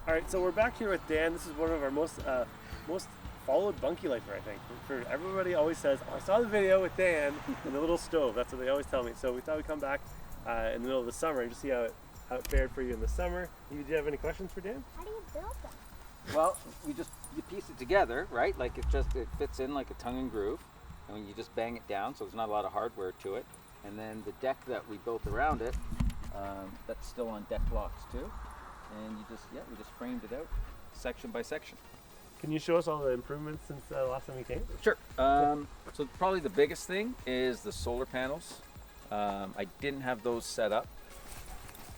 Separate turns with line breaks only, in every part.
All right, so we're back here with Dan. This is one of our most followed Bunkie Lifer, I think. For everybody always says, oh, I saw the video with Dan and the little stove. That's what they always tell me. So we thought we'd come back in the middle of the summer and just see how it fared for you in the summer. Do you have any questions for Dan?
How do you build them?
Well, you piece it together, right? Like it fits in like a tongue and groove, and you just bang it down, so there's not a lot of hardware to it. And then the deck that we built around it, that's still on deck blocks too. And we just framed it out section by section.
Can you show us all the improvements since the last time we came?
Sure. So probably the biggest thing is the solar panels. I didn't have those set up.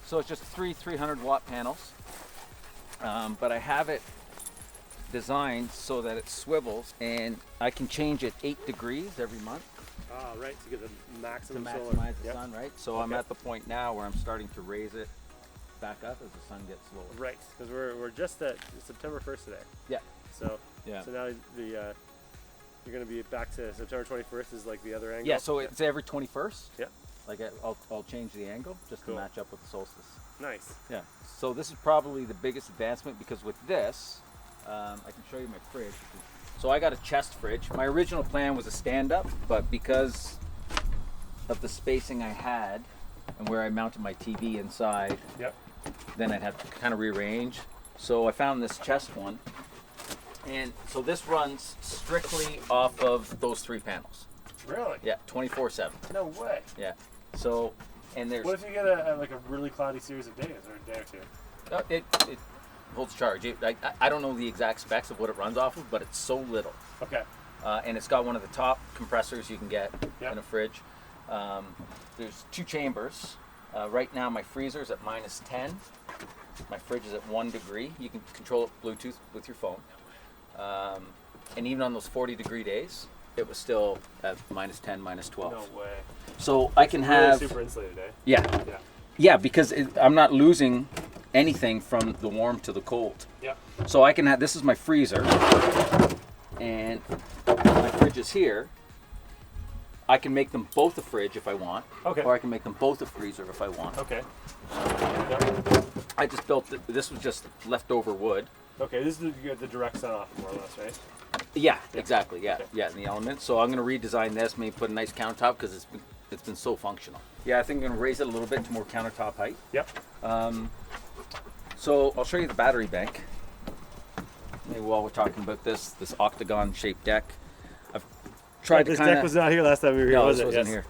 So it's just three 300-watt panels. But I have it designed so that it swivels, and I can change it 8 degrees every month.
Oh, right, to get the maximum
to
solar.
maximize the sun, right? So I'm at the point now where I'm starting to raise it back up as the sun gets lower.
Right, because we're just at September 1st today.
Yeah.
So now you're going to be back to September 21st is like the other angle.
Yeah, so it's every 21st.
Yeah.
Like I'll change the angle just to match up with the solstice.
Nice.
Yeah. So this is probably the biggest advancement because with this, I can show you my fridge. So I got a chest fridge. My original plan was a stand-up, but because of the spacing I had and where I mounted my TV inside, then I'd have to kind of rearrange. So I found this chest one. And so this runs strictly off of those 3 panels.
Really?
Yeah, 24/7.
No way.
Yeah. So, and there's...
What if you get a really cloudy series of days or a day or 2?
It holds charge. I don't know the exact specs of what it runs off of, but it's so little.
Okay.
And it's got one of the top compressors you can get in a fridge. There's 2 chambers. Right now my freezer's at -10. My fridge is at 1 degree. You can control it Bluetooth with your phone. And even on those 40-degree days, it was still at -10, -12.
No way.
So I can have...
Really super insulated, eh?
Yeah. Yeah, because I'm not losing anything from the warm to the cold.
Yeah.
So I can have, this is my freezer, and my fridge is here. I can make them both a fridge if I want, or I can make them both a freezer if I want.
Okay.
I just built, this was just leftover wood.
Okay, this is the direct sun off, more or less, right?
Yeah, exactly, yeah, in the elements. So I'm going to redesign this, maybe put a nice countertop because it's been so functional. Yeah, I think I'm going to raise it a little bit to more countertop height.
Yep.
So I'll show you the battery bank. Maybe while we're talking about this octagon-shaped deck. I've tried to
this
kind of...
deck was not here last time we were here,
no,
was
this
it?
wasn't here.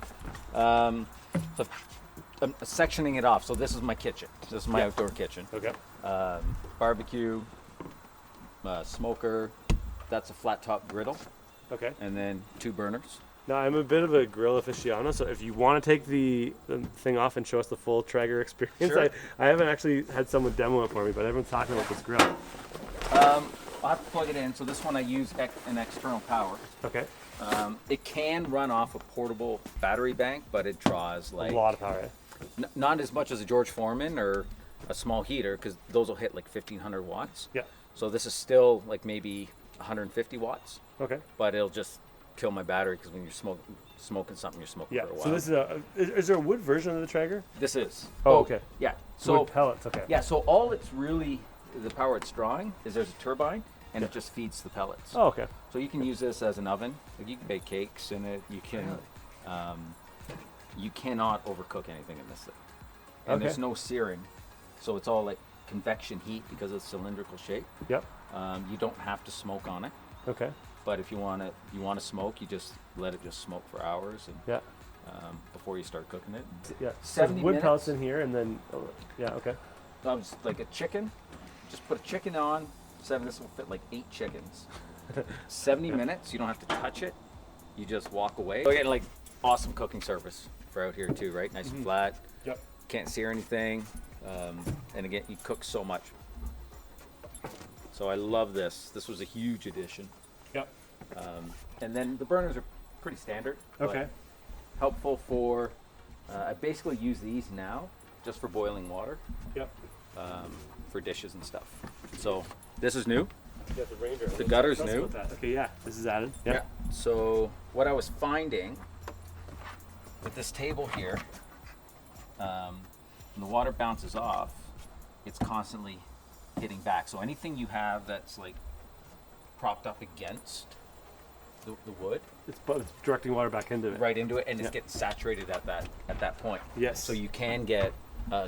So I'm sectioning it off. So this is my kitchen. This is my outdoor kitchen.
Okay.
Barbecue, smoker. That's a flat top griddle.
Okay.
And then 2 burners.
Now, I'm a bit of a grill aficionado, so if you want to take the thing off and show us the full Traeger experience,
Sure.
I haven't actually had someone demo it for me, but everyone's talking about this grill.
I'll have to plug it in. So this one I use an external power.
Okay.
It can run off a portable battery bank, but it draws like...
A lot of power, eh?
Not as much as a George Foreman or a small heater, because those will hit like 1,500 watts.
Yeah.
So this is still like maybe 150 watts.
Okay.
But it'll just kill my battery because when you're smoking something, you're smoking for a while.
So this is there a wood version of the Traeger?
This is.
Oh, okay.
Yeah. So
wood pellets, okay.
Yeah, so all it's really, the power it's drawing is there's a turbine and it just feeds the pellets.
Oh, okay.
So you can use this as an oven. Like you can bake cakes in it. You can, you cannot overcook anything in this thing. And there's no searing. So it's all like convection heat because of the cylindrical shape.
Yep.
You don't have to smoke on it.
Okay.
But if you want to smoke, you just let it just smoke for hours and before you start cooking it.
Yeah.
70
wood
minutes.
pellets in here, and then okay.
Like a chicken, just put a chicken on. This will fit like 8 chickens. 70 minutes. You don't have to touch it. You just walk away. So again, like awesome cooking surface for out here too, right? Nice and flat.
Yep.
Can't sear anything. And again, you cook so much. So I love this. This was a huge addition.
Yep.
And then the burners are pretty standard.
Okay.
Helpful for, I basically use these now just for boiling water.
Yep.
For dishes and stuff. So this is new.
Yeah, the Ranger.
The gutter's new.
Okay, yeah, this is added. Yep.
Yeah. So what I was finding with this table here, when the water bounces off, it's constantly hitting back. So anything you have that's like propped up against the wood,
it's directing water back into it.
right into it, and it's getting saturated at that point.
Yes.
So you can get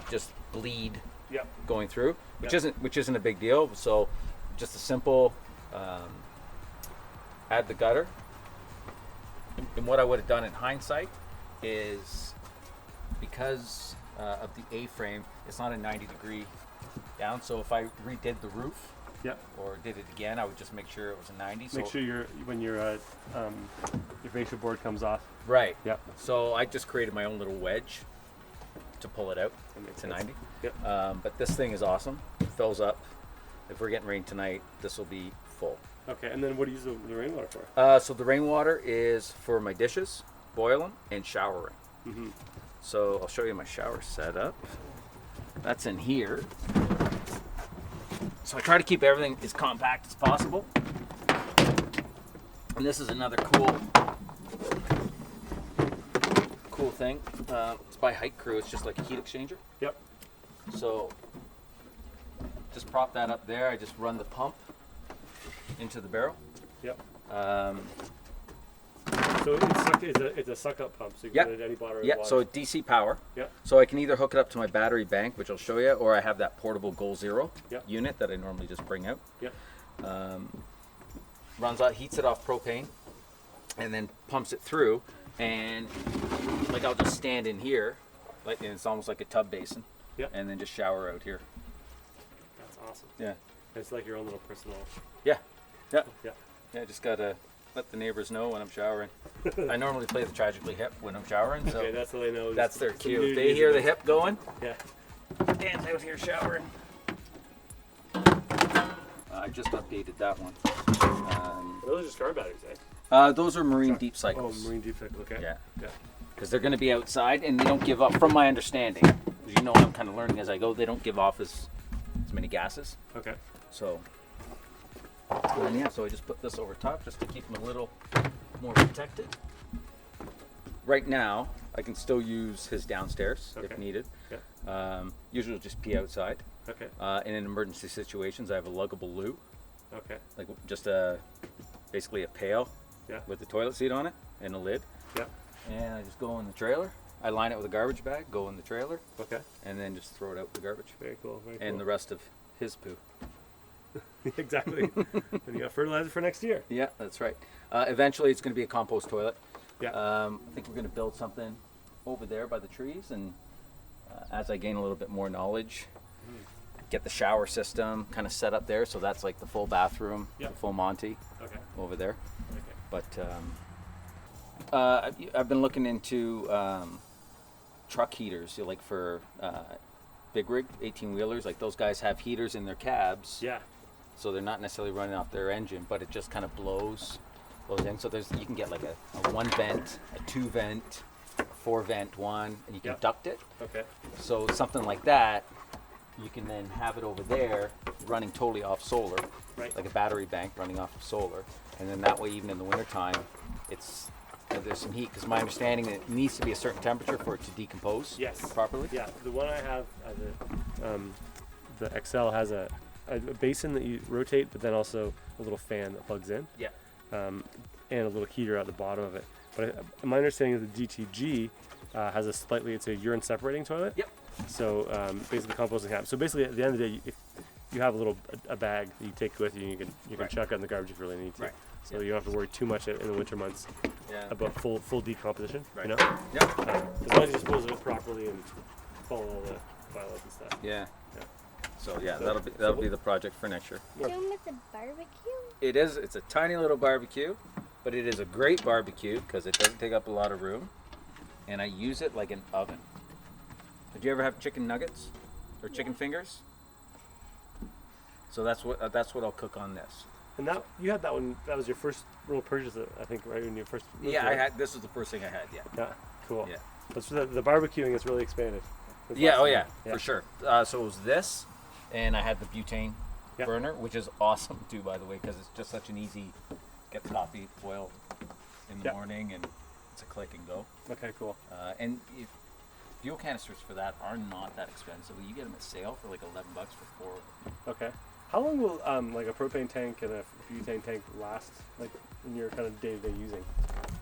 just bleed
Yep.
going through, which
Yep.
isn't a big deal. So just a simple add the gutter. And what I would have done in hindsight is, because of the A-frame, it's not a 90-degree down. So if I redid the roof,
Yep.
or did it again, I would just make sure it was a 90.
Make sure when your fascia board comes off.
Right.
Yep.
So I just created my own little wedge to pull it out
That makes
to
sense.
90.
Yep.
But this thing is awesome. It fills up. If we're getting rain tonight, this will be full.
Okay, and then what do you use the rainwater for?
So the rainwater is for my dishes, boiling, and showering.
Mm-hmm.
So I'll show you my shower setup. That's in here. So I try to keep everything as compact as possible. And this is another cool thing. It's by Hike Crew. It's just like a heat exchanger.
Yep.
So just prop that up there. I just run the pump into the barrel.
Yep.
Um,
So it's a suck up pump, so you can get it any water.
Yeah, so DC power.
Yep.
So I can either hook it up to my battery bank, which I'll show you, or I have that portable Goal Zero
Yep.
unit that I normally just bring out.
Yep.
Runs out, heats it off propane, and then pumps it through. And like I'll just stand in here, like, and it's almost like a tub basin.
Yep.
And then just shower out here.
That's awesome.
Yeah.
It's like your own little personal.
Yeah. Yeah.
Yeah.
Yeah. Just gotta let the neighbors know when I'm showering. I normally play the Tragically Hip when I'm showering, so
Okay, that's how they know.
that's their
some
cue. If
nudity
they
is
hear the
about-
hip going,
Yeah.
Dan's out here showering. I just updated that one.
Those are just car batteries, eh?
Those are marine
Sorry.
deep cycles.
Oh, marine deep cycle. Okay.
Yeah.
Yeah.
Because they're going to be outside and they don't give up, from my understanding. Because you know I'm kind of learning as I go, they don't give off as many gases.
Okay.
So, and then, yeah, so I just put this over top just to keep them a little more protected. Right now, I can still use his downstairs if
Okay.
needed.
Yeah.
Usually I'll just pee outside.
Okay.
And in emergency situations, I have a luggable loo,
Okay.
like just basically a pail
Yeah.
with the toilet seat on it and a lid.
Yeah.
And I just go in the trailer. I line it with a garbage bag, go in the trailer,
Okay.
and then just throw it out the garbage.
Very cool. Very cool.
And the rest of his poo.
Exactly. And you got fertilizer for next year.
Yeah, that's right. Eventually, it's going to be a compost toilet.
Yeah.
I think we're going to build something over there by the trees, and as I gain a little bit more knowledge, get the shower system kind of set up there. So that's like the full bathroom,
Yeah.
the full Monty
Okay.
over there.
Okay.
But I've been looking into truck heaters, like for big rig 18-wheelers. Like those guys have heaters in their cabs,
Yeah.
so they're not necessarily running off their engine, but it just kind of blows in. So you can get like a 1 vent, a 2 vent, a 4 vent one, and you can
Yeah.
duct it.
Okay.
So something like that, you can then have it over there running totally off solar,
Right.
like a battery bank running off of solar, and then that way, even in the wintertime, there's some heat. Because my understanding that it needs to be a certain temperature for it to decompose
Yes.
properly.
Yeah. The one I have, the XL has a basin that you rotate, but then also a little fan that plugs in.
Yeah.
And a little heater at the bottom of it. But my understanding is the DTG has it's a urine separating toilet.
Yep.
So basically composting happens. So basically at the end of the day, if you have a bag that you take with you, you can
Right.
chuck it in the garbage if you really need to.
Right.
So you don't have to worry too much in the winter months
Yeah.
about full decomposition.
Right.
You know,
Yep.
as long as you dispose of it properly and follow all the bylaws and stuff.
Yeah.
Yeah.
So yeah,
So-
that'll be the project for next year.
Doom with a barbecue?
It's a tiny little barbecue, but it is a great barbecue because it doesn't take up a lot of room, and I use it like an oven. Did you ever have chicken nuggets or chicken fingers? So that's what I'll cook on this.
And that you had that one. That was your first real purchase, I think, right? When you first. moved
Yeah,
here.
this was the first thing I had. Yeah.
Yeah. Cool.
Yeah.
That's the barbecuing is really expanded. since
Yeah.
last
Oh
year.
yeah, for sure. So it was this, and I had the butane
Yeah.
burner, which is awesome too, by the way, because it's just such an easy get the coffee boiled in the
Yeah.
morning, and it's a click and go.
Okay. Cool.
And fuel canisters for that are not that expensive. You get them at sale for like $11 for 4 of them.
Okay. How long will like a propane tank and a butane tank last, like in your kind of day-to-day using?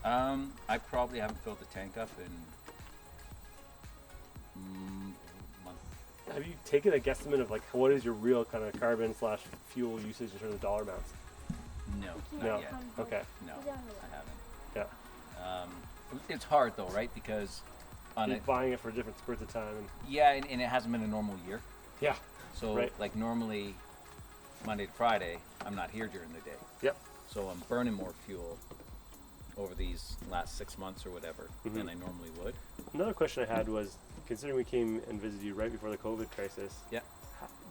I probably haven't filled the tank up in a month.
Have you taken a guesstimate of like what is your real kind of carbon / fuel usage in terms of dollar amounts?
No,
No.
not yet.
Okay.
No, I haven't.
Yeah.
It's hard though, right? Because on
You're
it,
buying it for different spurts of time. And
yeah, and it hasn't been a normal year.
yeah.
So
Right.
like normally Monday to Friday, I'm not here during the day.
Yep.
So I'm burning more fuel over these last 6 months or whatever than I normally would.
Another question I had was, considering we came and visited you right before the COVID crisis,
Yeah.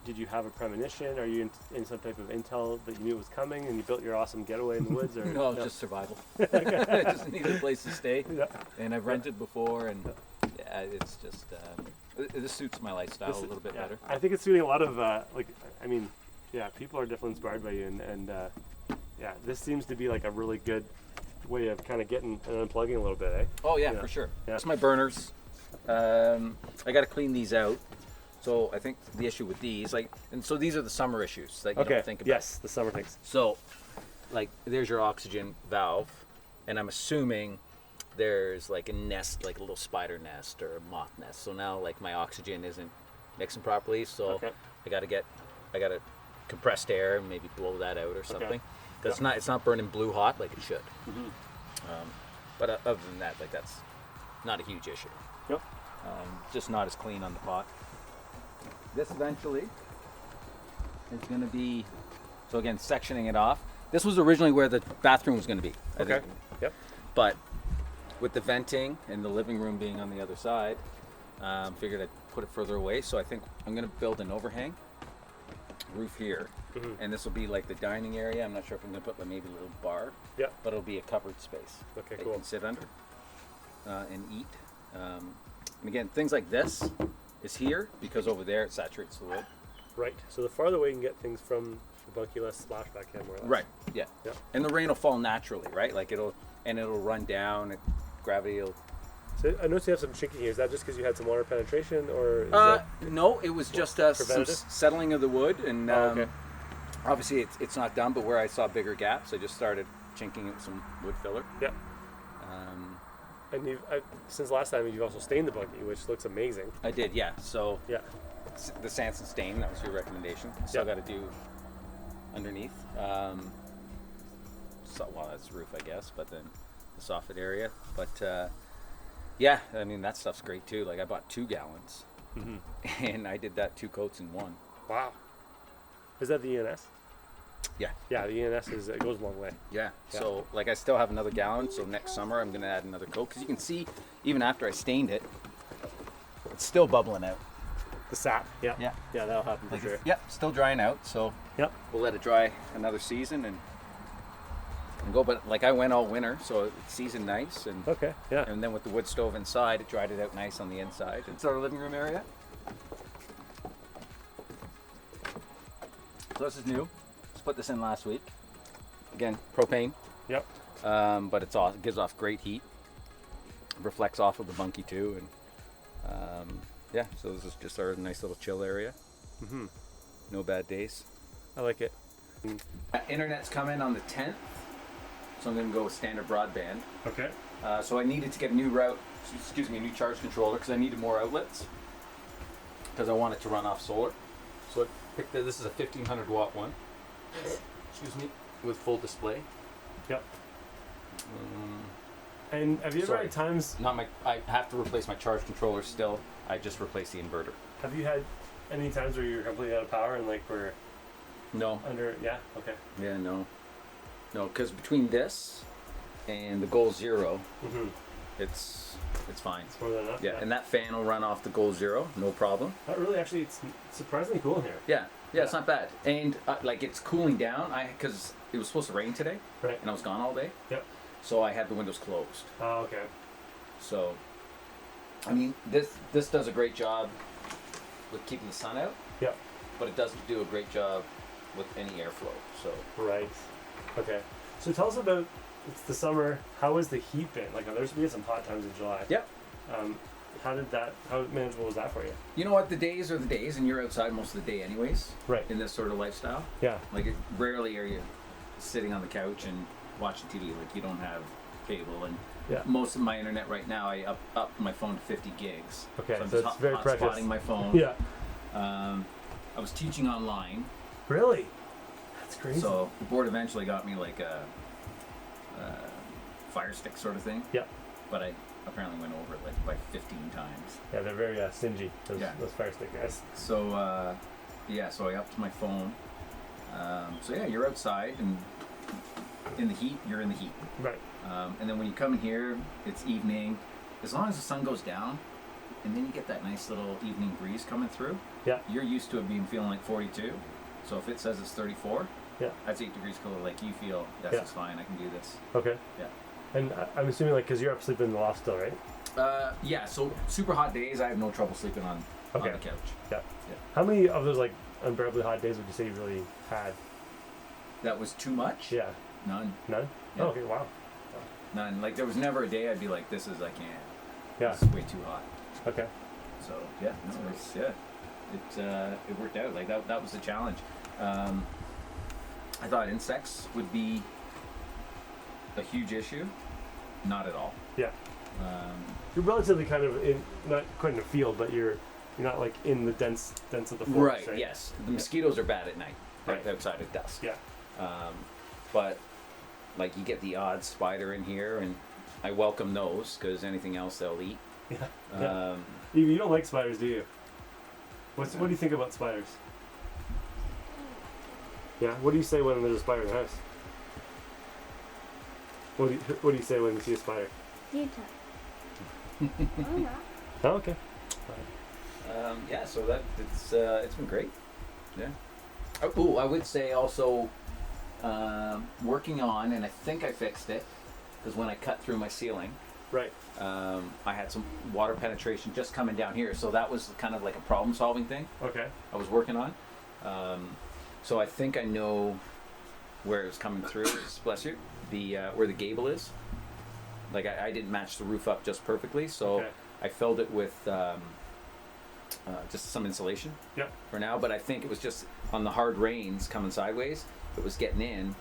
did you have a premonition? Are you in some type of intel that you knew it was coming and you built your awesome getaway in the woods? Or
No, it's just survival. I just need a place to stay.
Yeah.
And I've rented before, and yeah, it's just this suits my lifestyle a little bit
Yeah.
better.
I think it's doing a lot of people are definitely inspired by you, and yeah, this seems to be like a really good way of kind of getting and unplugging a little bit, eh?
Oh yeah,
Yeah.
for sure.
Yeah.
That's my burners. I got to clean these out. So I think the issue with these, so these are the summer issues that you don't think about.
Yes, the summer things.
So, like, there's your oxygen valve, and I'm assuming there's like a nest, like a little spider nest or a moth nest. So now, like, my oxygen isn't mixing properly. So
Okay.
I gotta compressed air and maybe blow that out or something. Because it's not burning blue hot like it should. But other than that, like, that's not a huge issue.
Yep.
Just not as clean on the pot. This eventually is going to be, so again, sectioning it off. This was originally where the bathroom was going to be. I
Okay.
think.
Yep.
But with the venting and the living room being on the other side, figured I'd put it further away. So I think I'm going to build an overhang roof here. And this will be like the dining area. I'm not sure if I'm going to put like maybe a little bar.
Yep.
But it'll be a covered space.
Okay,
that
cool.
you can sit under and eat. And again, things like this is here because over there it saturates the wood.
Right. So the farther away you can get things from the Bunkie Life splashback cam, more or less.
Right. Yeah.
Yeah.
And the rain will fall naturally, right? Like it'll run down. Gravity will.
So I noticed you have some chinking here. Is that just because you had some water penetration, or is
No, it was just some
preventative?
settling of the wood, and
okay.
obviously it's not done. But where I saw bigger gaps, I just started chinking with some wood filler.
Yeah. And since last time you've also stained the bunkie, which looks amazing.
I did, yeah. So
Yeah.
the Sanson stain, that was your recommendation. Still got to do underneath. That's roof, I guess, but then the soffit area. But yeah, I mean, that stuff's great too. Like, I bought 2 gallons, and I did that 2 coats in one.
Wow. Is that the ENS?
Yeah.
Yeah, the ENS it goes a long way.
Yeah.
Yeah.
So, like, I still have another gallon, so next summer I'm going to add another coat. Because you can see, even after I stained it, it's still bubbling out.
The sap. Yeah.
Yeah.
Yeah, that'll happen for sure.
Yep, still drying out, so
Yep.
we'll let it dry another season and go. But, like, I went all winter, so it's seasoned nice. And
Okay. Yeah.
and then with the wood stove inside, it dried it out nice on the inside. It's our living room area. So this is new. Just put this in last week. Again, propane.
Yep.
But it gives off great heat. Reflects off of the bunkie too, and yeah. So this is just our nice little chill area. No bad days.
I like it.
Internet's coming on the 10th, so I'm going to go with standard broadband.
Okay.
So I needed to get a new new charge controller because I needed more outlets because I want it to run off solar. So I picked this is a 1500 watt one. With full display.
Yep. And have you ever had times?
I have to replace my charge controller still. I just replaced the inverter.
Have you had any times where you're completely out of power and like we're
No.
under? Yeah. Okay.
Yeah, no, because between this and the Goal Zero, it's fine.
It's more than enough.
Yeah, and that fan will run off the Goal Zero, no problem.
Not really. Actually, it's surprisingly cool in here.
Yeah, it's not bad. And like, it's cooling down. Because it was supposed to rain today,
Right.
and I was gone all day.
Yep.
So I had the windows closed.
Oh, okay.
So, I mean, this does a great job with keeping the sun out,
Yep.
but it doesn't do a great job with any airflow. So.
Right. Okay. So tell us about, it's the summer. How has the heat been? Like, we had some hot times in July.
Yep.
how manageable was that for you?
You know what? The days are the days, and you're outside most of the day anyways.
Right.
In this sort of lifestyle.
Yeah.
Like, rarely are you sitting on the couch and watching TV. Like, you don't have cable, and
Yeah.
most of my internet right now, I up my phone to 50 gigs.
Okay,
I'm
so
just
it's very precious.
hotspotting my phone.
Yeah.
I was teaching online,
Really? That's crazy.
so the board eventually got me like a Fire Stick sort of thing.
Yeah.
But I apparently went over it like by 15 times.
Yeah, they're very stingy. Those Fire Stick guys.
So so I upped my phone. So yeah, you're outside and in the heat. You're in the heat.
Right.
And then when you come in here, it's evening. As long as the sun goes down, and then you get that nice little evening breeze coming through.
Yeah.
You're used to it feeling like 42. So if it says it's 34,
Yeah.
that's 8 degrees cooler. Like, you feel that's
Yeah.
just fine. I can do this.
Okay.
Yeah.
And I'm assuming because you're up sleeping in the loft still, right?
Yeah. So super hot days, I have no trouble sleeping on the couch.
Yeah. How many of those like unbearably hot days would you say you really had?
That was too much.
Yeah.
None.
None.
Yeah.
Oh, okay. Wow.
None. Like, there was never a day I'd be like, I can't.
Yeah.
It's way too hot.
Okay.
So yeah, it worked out. Like, that was the challenge. I thought insects would be a huge issue. Not at all.
Yeah. You're relatively kind of not quite in a field, but you're not like in the dense of the forest, right?
Yes. The mosquitoes are bad at night.
Right.
Outside at dusk.
Yeah.
But like, you get the odd spider in here, and I welcome those because anything else they'll eat.
Yeah. You don't like spiders, do you? What do you think about spiders? Yeah. What do you say when there's a spider in the house? What do you say when you see a spider?
You talk. I'm not.
Oh, okay.
So it's been great. Yeah. Oh, I would say also working on, and I think I fixed it, because when I cut through my ceiling,
Right.
I had some water penetration just coming down here, so that was kind of like a problem-solving thing
Okay.
I was working on. So I think I know where it was coming through. Bless you. Where the gable is. Like, I didn't match the roof up just perfectly, so
Okay.
I filled it with just some insulation.
Yep.
For now, but I think it was just on the hard rains coming sideways. It was getting in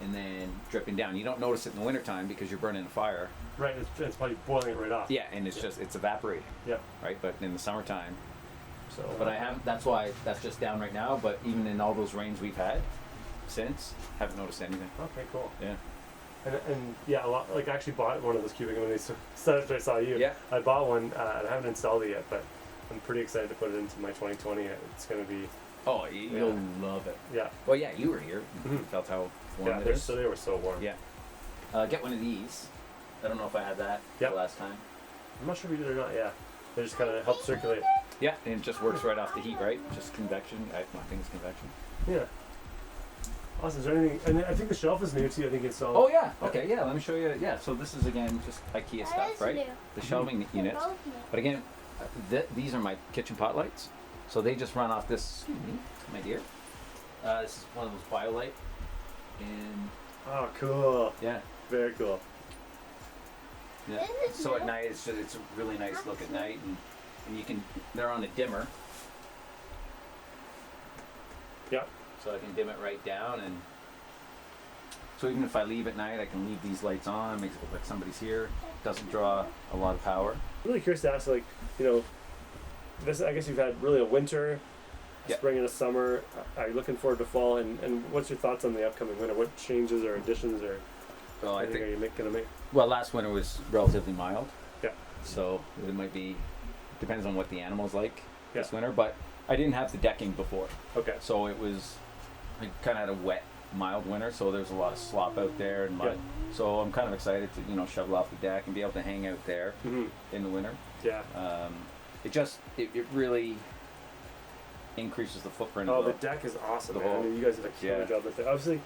and then dripping down. You don't notice it in the wintertime because you're burning a fire.
Right. It's probably boiling it right off.
Yeah, and it's evaporating.
Yeah.
Right, but in the summertime.
So.
But that's why that's just down right now. But even in all those rains we've had since, haven't noticed anything.
Okay. Cool.
Yeah.
And yeah, a lot. Like, I actually bought one of those cubic when they said after I saw you.
Yeah.
I bought one. I haven't installed it yet, but I'm pretty excited to put it into my 2020. It's gonna be.
Oh, you'll love it.
Yeah.
Well, yeah, you were here. You
Mhm.
felt how warm
Yeah.
it is.
They were so warm.
Yeah. Get one of these. I don't know if I had that
Yep.
the last time.
I'm not sure if we did or not. Yeah. They just kind of help circulate.
Yeah, and it just works right off the heat, right? Just convection. I think it's convection.
Yeah. Awesome. Is there anything? And I think the shelf is new too. I think it's all.
Oh yeah. Okay. Yeah. Let me show you. Yeah. So this is again just IKEA
That
stuff,
is
right?
new.
The shelving
They're
units.
both new.
But again, these are my kitchen pot lights. So they just run off this. My dear. This is one of those BioLite. And
Oh, cool.
yeah.
Very cool.
Yeah.
This is
So at
new.
night, it's a really nice look at night, and you can. They're on a dimmer,
Yeah.
so I can dim it right down, and so even if I leave at night, I can leave these lights on. Makes it look like somebody's here. Doesn't draw a lot of power.
I'm really curious to ask, like, this. I guess you've had really a winter,
Yeah.
spring, and a summer. Are you looking forward to fall? And what's your thoughts on the upcoming winter? What changes or additions or
Well, I
anything
think.
are you gonna make?
Well, last winter was relatively mild.
Yeah.
So it might be. Depends on what the animal's like this
Yeah.
winter, but I didn't have the decking before,
Okay.
so it was. I kind of had a wet, mild winter, so there's a lot of slop out there and mud. So I'm kind of excited to shovel off the deck and be able to hang out there
Mm-hmm.
in the winter.
Yeah.
It really increases the footprint
Oh,
of
the deck is awesome,
the
man. I
whole-
mean, you guys did a killer
yeah.
job with it. Obviously,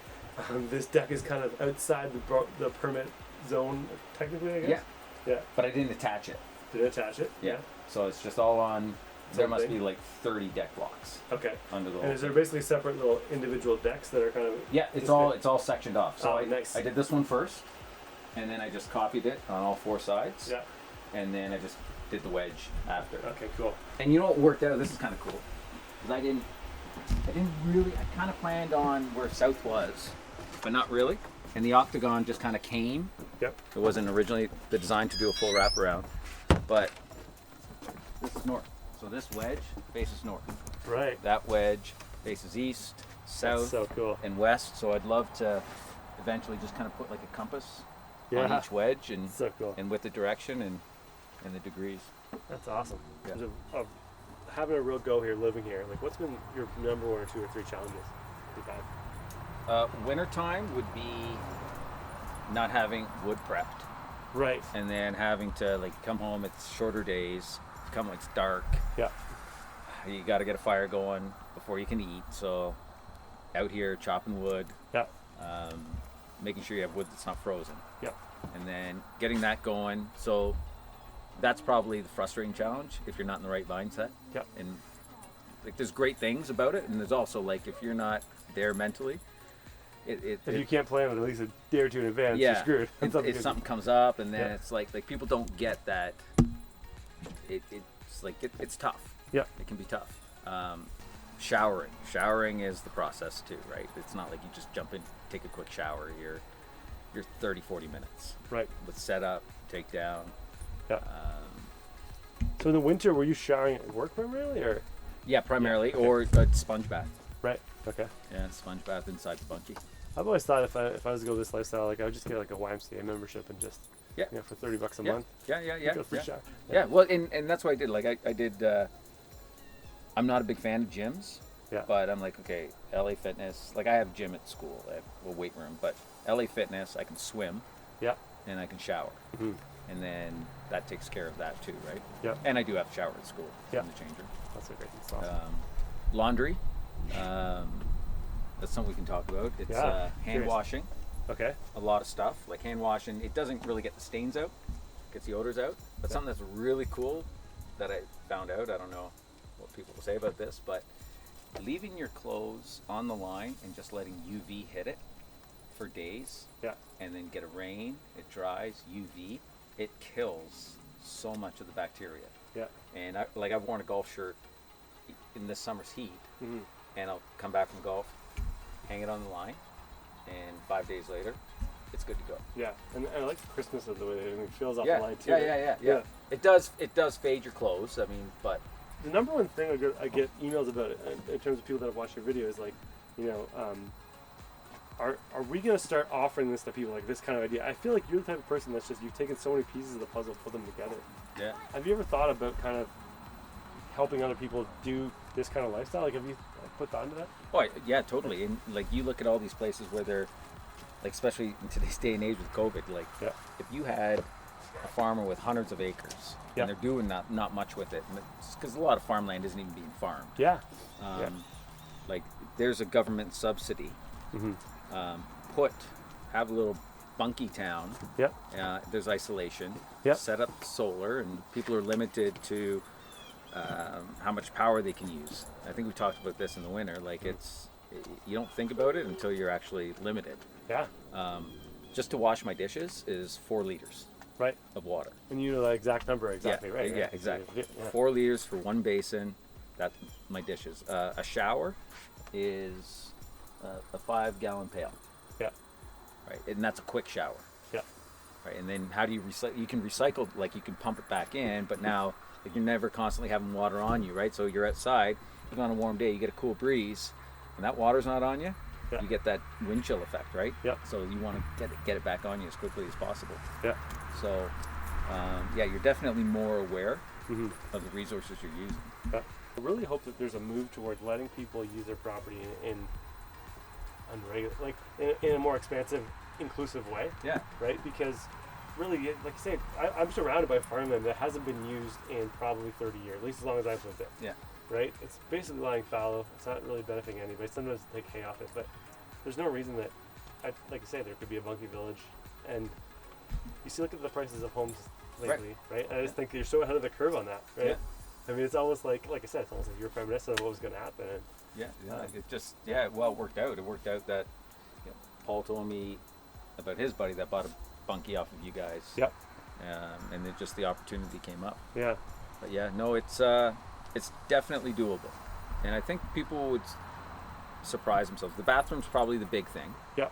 this deck is kind of outside the permit zone, technically, I guess. Yeah.
But I didn't attach it.
Did it attach it?
Yeah. So it's just all on.
It's
There
all
must
big?
be like 30 deck blocks
Okay.
under the
And
whole
is there
thing.
basically separate little individual decks that are kind of?
Yeah, it's
Just
all
good.
it's all sectioned off. So
Oh, nice.
I did this one first, and then I just copied it on all four sides.
Yeah.
And then I just did the wedge after.
Okay, cool.
And you know what worked out? This is kind of cool. Because I didn't really, I kind of planned on where south was, but not really. And the octagon just kind of came.
Yep.
It wasn't originally the design to do a full wraparound, but this is north. So this wedge faces north.
Right.
That wedge faces east, south,
That's so cool.
and west. So I'd love to eventually just kind of put like a compass on
Yeah.
each wedge and
So cool.
and with the direction and the degrees.
That's awesome.
Yeah.
There's having a real go here, living here. Like, what's been your number 1 or 2 or 3 challenges you've had?
Wintertime would be not having wood prepped,
Right.
and then having to like come home. It's shorter days. Come when it's dark.
Yeah.
You got to get a fire going before you can eat. So out here chopping wood,
Yeah.
making sure you have wood that's not frozen,
Yeah.
and then getting that going. So that's probably the frustrating challenge if you're not in the right mindset.
Yeah.
And like there's great things about it, and there's also like if you're not there mentally,
If you can't plan it at least a day or 2 in advance,
yeah,
you're screwed.
if something comes up, and then
Yeah.
it's like people don't get that. It's like it's tough.
Yeah.
It can be tough. Showering is the process too, right? It's not like you just jump in, take a quick shower. You're 30-40 minutes
Right.
with setup, take down.
Yeah. So in the winter, were you showering at work primarily, or?
Yeah, primarily,
okay.
or a sponge bath.
Right. Okay.
Yeah, sponge bath inside the bunkie.
I've always thought if I was to go this lifestyle, like I would just get like a YMCA membership and just
Yeah.
for $30 a
Yeah.
month.
Yeah.
Go free shower.
Yeah, well, and that's what I did. Like I did. I'm not a big fan of gyms.
Yeah.
But I'm like, okay, LA Fitness. Like I have a gym at school. I have a weight room, but LA Fitness, I can swim
Yeah.
and I can shower,
Mhm.
and then that takes care of that too, right?
Yeah.
And I do have a shower at school.
Yeah.
In the change room.
That's a great thing.
Laundry. That's something we can talk about. It's
Yeah,
hand
curious.
washing.
Okay.
A lot of stuff like hand washing. It doesn't really get the stains out, gets the odors out. But
Yeah.
something that's really cool that I found out, I don't know what people will say about this, but leaving your clothes on the line and just letting UV hit it for days,
Yeah.
and then get a rain, it dries, UV, it kills so much of the bacteria.
Yeah.
And I've worn a golf shirt in this summer's heat,
Mhm.
and I'll come back from golf, hang it on the line, and 5 days later, it's good to go.
Yeah. And I like the crispness of the way it feels off
Yeah,
the line too.
yeah. It does fade your clothes. I mean, but
The number one thing I get emails about it in terms of people that have watched your video is like, are we gonna start offering this to people, like this kind of idea? I feel like you're the type of person that's just, you've taken so many pieces of the puzzle, put them together.
yeah.
Have you ever thought about kind of helping other people do this kind of lifestyle? Like, have you put thought into that?
Oh, yeah, totally. And like you look at all these places where they're, like, especially in today's day and age with COVID, like
Yeah.
if you had a farmer with hundreds of acres
Yeah.
and they're doing not much with it, because a lot of farmland isn't even being farmed.
Yeah.
Like there's a government subsidy.
Mm-hmm.
Have a little bunkie town.
Yep.
There's isolation.
Yep.
Set up solar, and people are limited to how much power they can use. I think we talked about this in the winter. Like you don't think about it until you're actually limited.
Yeah.
Just to wash my dishes is 4 liters
Right.
of water.
And you know the exact number exactly, right?
Yeah,
Right?
exactly.
Yeah.
4 liters for one basin. That's my dishes. A shower is a 5-gallon pail.
Yeah.
Right, and that's a quick shower.
Yeah.
Right, and then how do you recycle? You can recycle, like you can pump it back in, but now like, you're never constantly having water on you, right? So you're outside, even on a warm day, you get a cool breeze, and that water's not on you.
Yeah.
You get that wind chill effect, right?
Yeah.
So you want to get it back on you as quickly as possible.
Yeah.
So, you're definitely more aware
Mm-hmm.
of the resources you're using.
Yeah. I really hope that there's a move towards letting people use their property in a more expansive, inclusive way,
Yeah.
right? Because really, like you said, I'm surrounded by farmland that hasn't been used in probably 30 years, at least as long as I've lived there.
Yeah.
Right? It's basically lying fallow. It's not really benefiting anybody. Sometimes they take hay off it, but there's no reason that, like you say, there could be a bunkie village. And you see, look at the prices of homes lately, right? And I just think you're so ahead of the curve on that, right?
Yeah.
I mean, it's almost like I said, it's almost like you're reminiscent of what was going to happen. And
Yeah, it just it worked out. It worked out that Paul told me about his buddy that bought a bunkie off of you guys.
Yep.
and then just the opportunity came up.
Yeah.
But yeah, no, it's definitely doable, and I think people would surprise themselves. The bathroom's probably the big thing.
Yeah.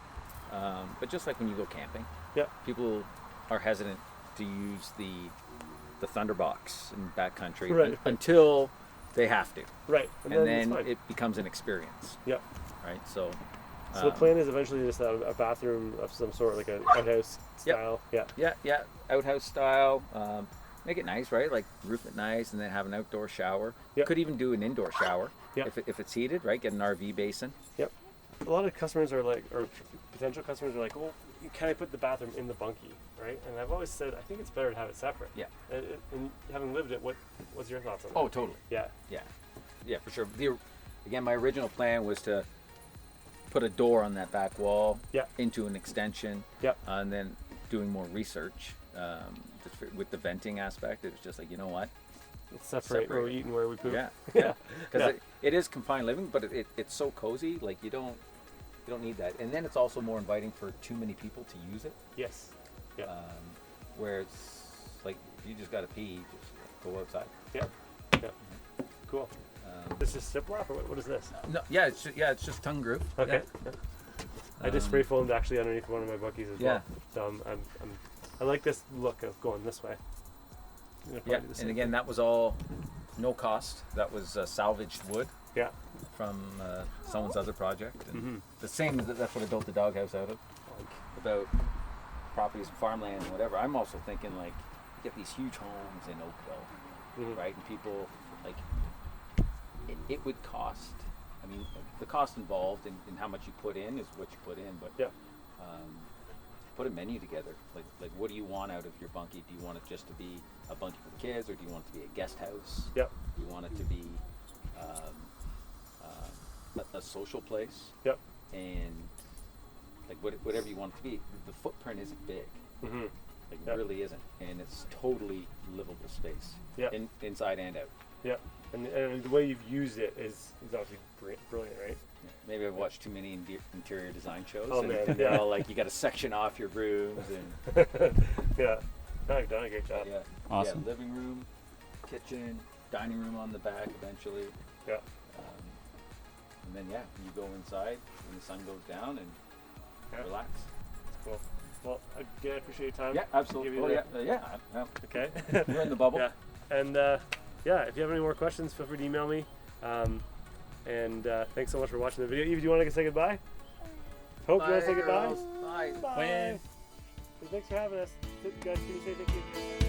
But just like when you go camping,
Yeah.
people are hesitant to use the Thunderbox in backcountry
Right.
until they have to,
Right.
and
it's
then
fine.
it becomes an experience.
Yeah.
Right. So.
So the plan is eventually just a bathroom of some sort, like an outhouse
Yep.
style. Yeah.
Yeah, outhouse style. Make it nice, right? Like roof it nice, and then have an outdoor shower.
Yep.
Could even do an indoor shower
Yep.
if it's heated, right? Get an RV basin.
Yep. A lot of customers are like, or potential customers are like, well, can I put the bathroom in the bunkie, right? And I've always said, I think it's better to have it separate.
Yeah.
And having lived it, what's your thoughts on that?
Oh, totally.
Yeah.
Yeah, for sure. Again, my original plan was to put a door on that back wall
Yeah.
into an extension.
Yeah.
And then doing more research with the venting aspect. It was just like, you know what?
Let's separate where we eat and where we poop.
Yeah.
Yeah.
Because it is confined living, but it's so cozy. Like you don't need that. And then it's also more inviting for too many people to use it.
Yes. Yeah.
Where it's like if you just got to pee, just go outside.
Yeah. Yeah. Cool. This is Ziploc, or what is this?
No, yeah, it's just tongue groove.
Okay.
Yeah.
I just spray foamed actually underneath one of my bunkies as well.
Yeah.
So I like this look of going this way. I'm gonna probably
Yeah,
do the
and
same
again,
thing.
that was all no cost. That was salvaged wood
Yeah.
from someone's other project. And
Mhm.
the same, that's what I built the doghouse out of. About properties, farmland, and whatever. I'm also thinking like, you get these huge homes in Oakville,
Mhm.
right? And people, like, it would cost, I mean, the cost involved in how much you put in is what you put in, but
Yeah.
put a menu together. Like what do you want out of your bunkie? Do you want it just to be a bunkie for the kids, or do you want it to be a guest house?
Yep.
Do you want it to be a social place?
Yep.
And like whatever you want it to be, the footprint isn't big.
Mhm.
Like
Yep.
it really isn't, and it's totally livable space.
Yep.
Inside and out.
Yeah. And the way you've used it is obviously brilliant, right?
Yeah. Maybe I've watched too many interior design shows.
Oh,
and,
man,
and they're
yeah.
all like, you got to section off your rooms and
Yeah. No, you've done a great job.
yeah.
Awesome.
Yeah, living room, kitchen, dining room on the back eventually.
Yeah.
And then you go inside when the sun goes down and
Yeah.
relax.
Cool. Well, again, I appreciate your time.
Yeah, absolutely.
Give you
Oh
the-
yeah.
Okay.
We're in the bubble.
Yeah. And if you have any more questions, feel free to email me. Thanks so much for watching the video. Eve, do you want to say goodbye? Hope you want to say goodbye?
Bye.
Bye. Thanks for having us. Guys, can you say thank you?